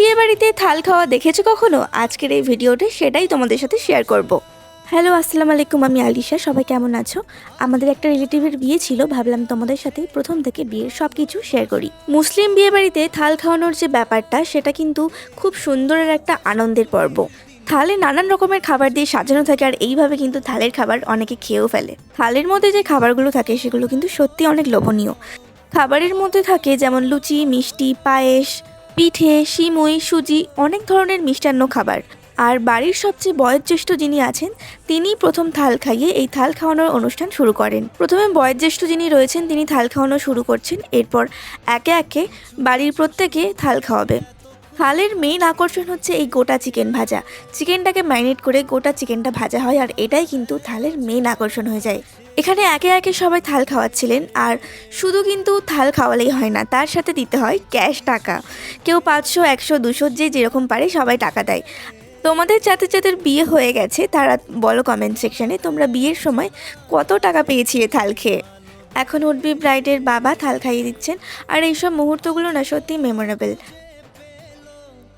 বিয়েবাড়িতে থাল খাওয়া দেখেছো কখনো? আজকের এই ভিডিওতে সেটাই তোমাদের সাথে শেয়ার করব। হ্যালো, আসসালামু আলাইকুম, আমি আলিশা। সবাই কেমন আছো? আমাদের একটা রিলেটিভের বিয়ে ছিল, ভাবলাম তোমাদের সাথে প্রথম থেকে বিয়ের সব কিছু শেয়ার করি। মুসলিম বিয়েবাড়িতে থাল খাওয়ানোর যে ব্যাপারটা, সেটা কিন্তু খুব সুন্দরের একটা আনন্দের পর্ব। থালে নানান রকমের খাবার দিয়ে সাজানো থাকে, আর এইভাবে কিন্তু থালের খাবার অনেকে খেয়েও ফেলে। থালের মধ্যে যে খাবারগুলো থাকে সেগুলো কিন্তু সত্যি অনেক লোভনীয়। খাবারের মধ্যে থাকে যেমন লুচি, মিষ্টি, পায়েস, পিঠে, সিমুই, সুজি, অনেক ধরনের মিষ্টান্ন খাবার। আর বাড়ির সবচেয়ে বয়োজ্যেষ্ঠ যিনি আছেন, তিনিই প্রথম থাল খাইয়ে এই থাল খাওয়ানোর অনুষ্ঠান শুরু করেন। প্রথমে বয়োজ্যেষ্ঠ যিনি রয়েছেন তিনি থাল খাওয়ানো শুরু করছেন, এরপর একে একে বাড়ির প্রত্যেকে থাল খাওয়াবে। থালের মেইন আকর্ষণ হচ্ছে এই গোটা চিকেন ভাজা। চিকেনটাকে ম্যারিনেট করে গোটা চিকেনটা ভাজা হয়, আর এটাই কিন্তু থালের মেইন আকর্ষণ হয়ে যায়। এখানে একে একে সবাই থাল খাওয়াচ্ছিলেন, আর শুধু কিন্তু থাল খাওয়ালেই হয় না, তার সাথে দিতে হয় ক্যাশ টাকা। কেউ 500, 100, 200 যে যেরকম পারে সবাই টাকা দেয়। তোমাদের যাদের যাদের বিয়ে হয়ে গেছে তারা বলো কমেন্ট সেকশনে, তোমরা বিয়ের সময় কত টাকা পেয়েছিলে থাল খেয়ে। এখন উডবি ব্রাইডের বাবা থাল খাইয়ে দিচ্ছেন, আর এইসব মুহূর্তগুলো না সত্যিই মেমোরেবল।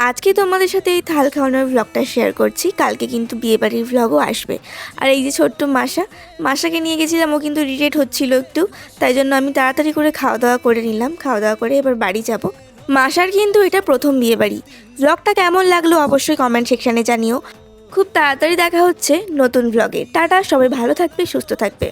আজকে তোমাদের সাথে এই থাল খাওয়ানোর ভ্লগটা শেয়ার করছি, কালকে কিন্তু বিয়েবাড়ির ভ্লগও আসবে। আর এই যে ছোট্ট মাসাকে নিয়ে গেছিলাম, ও কিন্তু ইরিটেট হচ্ছিল একটু, তাই জন্য আমি তাড়াতাড়ি করে খাওয়া দাওয়া করে নিলাম। খাওয়া দাওয়া করে এবার বাড়ি যাব। মাসার কিন্তু এটা প্রথম বিয়েবাড়ি। ভ্লগটা কেমন লাগলো অবশ্যই কমেন্ট সেকশানে জানিও। খুব তাড়াতাড়ি দেখা হচ্ছে নতুন ভ্লগে। টাটা, সবাই ভালো থাকবে, সুস্থ থাকবে।